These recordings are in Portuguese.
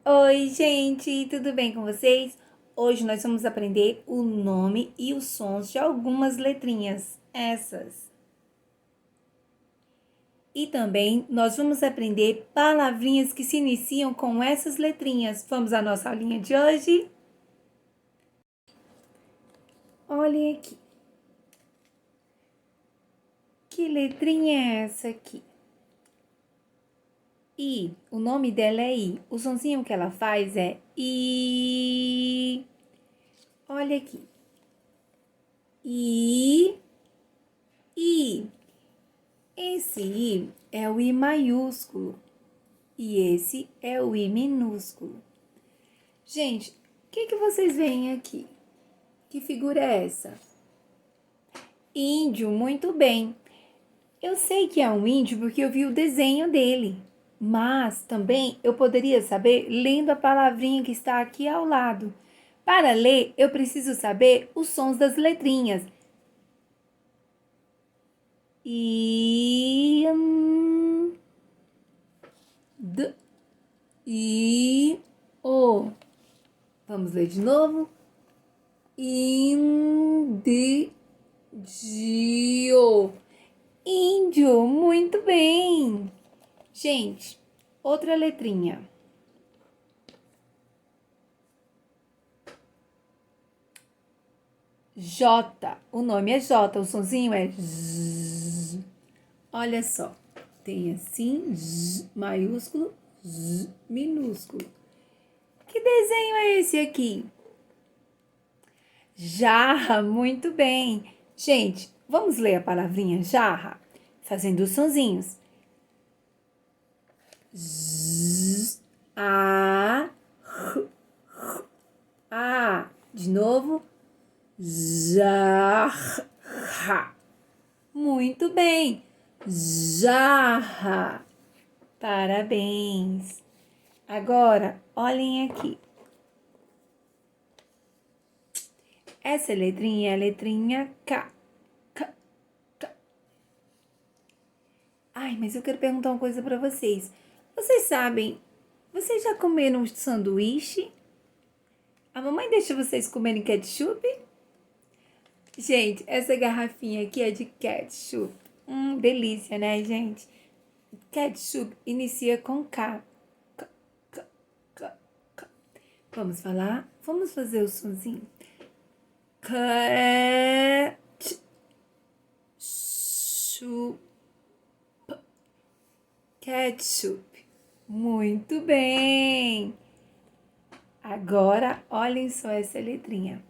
Oi, gente, tudo bem com vocês? Hoje nós vamos aprender o nome e os sons de algumas letrinhas, essas. E também nós vamos aprender palavrinhas que se iniciam com essas letrinhas. Vamos à nossa aulinha de hoje? Olhem aqui. Que letrinha é essa aqui? I. O nome dela é I. O sonzinho que ela faz é I. Olha aqui. I. I. Esse I é o I maiúsculo e esse é o I minúsculo. Gente, o que vocês veem aqui? Que figura é essa? Índio, muito bem. Eu sei que é um índio porque eu vi o desenho dele, mas também eu poderia saber lendo a palavrinha que está aqui ao lado. Para ler, eu preciso saber os sons das letrinhas. I, D, I, O. Vamos ler de novo. Índio. Índio, muito bem. Gente, outra letrinha. J. O nome é J, o sonzinho é Z. Olha só, tem assim, Z maiúsculo, Z minúsculo. Que desenho é esse aqui? Jarra, muito bem. Gente, vamos ler a palavrinha jarra, fazendo os sonzinhos. Z, A, R, A. De novo. Jarra. Muito bem. Jarra. Parabéns. Agora, olhem aqui. Essa letrinha é a letrinha K. K, K. Ai, mas eu quero perguntar uma coisa para vocês. Vocês sabem, vocês já comeram sanduíche? A mamãe deixa vocês comerem ketchup? Gente, essa garrafinha aqui é de ketchup. Delícia, né, gente? Ketchup inicia com K. K, K, K, K. Vamos falar? Vamos fazer o sonzinho. Ketchup. Ketchup. Muito bem. Agora, olhem só essa letrinha.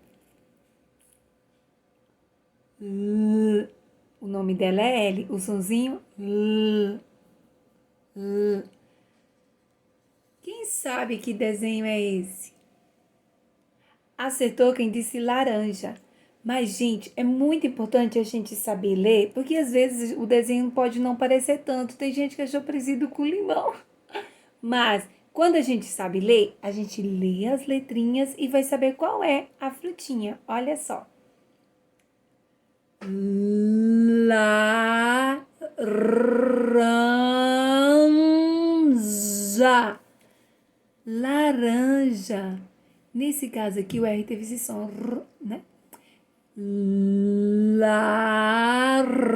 L. O nome dela é L. O sonzinho L. L. Quem sabe que desenho é esse? Acertou quem disse laranja. Mas, gente, é muito importante a gente saber ler, porque às vezes o desenho pode não parecer tanto. Tem gente que achou parecido com limão. Mas, quando a gente sabe ler, a gente lê as letrinhas e vai saber qual é a frutinha. Olha só. Laranja. Laranja. Nesse caso aqui, o R teve esse som, né? Laranja.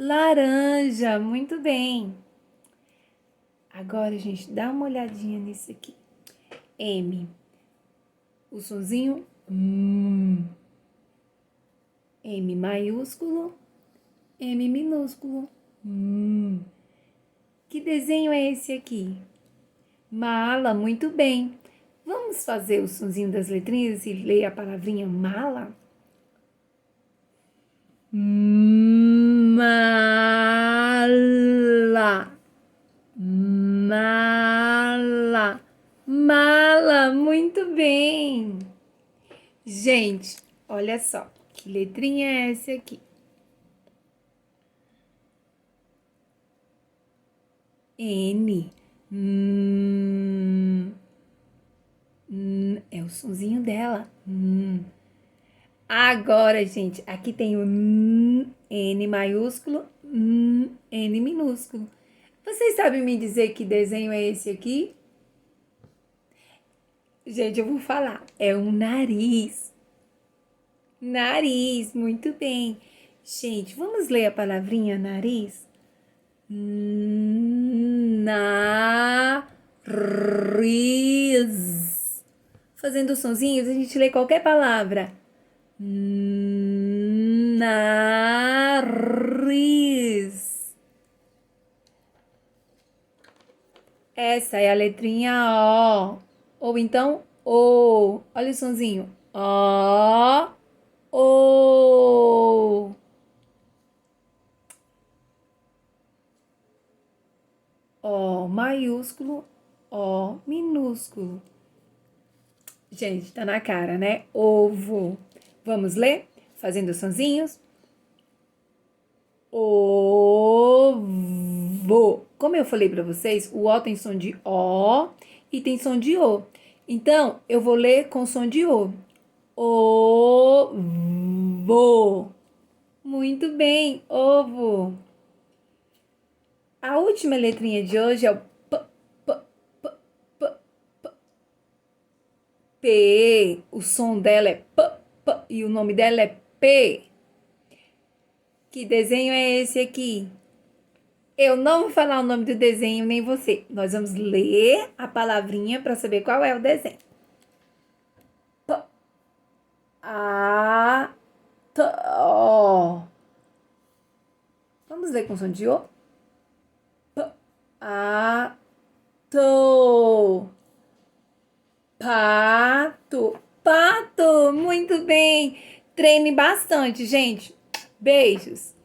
Laranja, muito bem. Agora, gente, dá uma olhadinha nisso aqui. M. O sonzinho M maiúsculo, M minúsculo. Que desenho é esse aqui? Mala, muito bem. Vamos fazer o sonzinho das letrinhas e ler a palavrinha mala? Mala. Mala. Mala, muito bem. Gente, olha só. Que letrinha é essa aqui? N. É o sonzinho dela. Agora, gente, aqui tem o N maiúsculo, N minúsculo. Vocês sabem me dizer que desenho é esse aqui? Gente, eu vou falar. É um nariz. Nariz, muito bem. Gente, vamos ler a palavrinha nariz? Nariz. Fazendo sonzinhos, a gente lê qualquer palavra. Nariz. Essa é a letrinha O. Ou então O. Olha o sonzinho. O. O. O maiúsculo, O minúsculo. Gente, tá na cara, né? Ovo. Vamos ler? Fazendo sonzinhos. Ovo. Como eu falei pra vocês, o O tem som de O e tem som de O. Então, eu vou ler com som de O. Ovo. Muito bem, ovo. A última letrinha de hoje é o P, P, P, P, P. P. O som dela é P, P e o nome dela é P. Que desenho é esse aqui? Eu não vou falar o nome do desenho, nem você. Nós vamos ler a palavrinha para saber qual é o desenho. P, A, T, O. Vamos ler com som de O? P, A, T. Pato. Pato, muito bem. Treine bastante, gente. Beijos.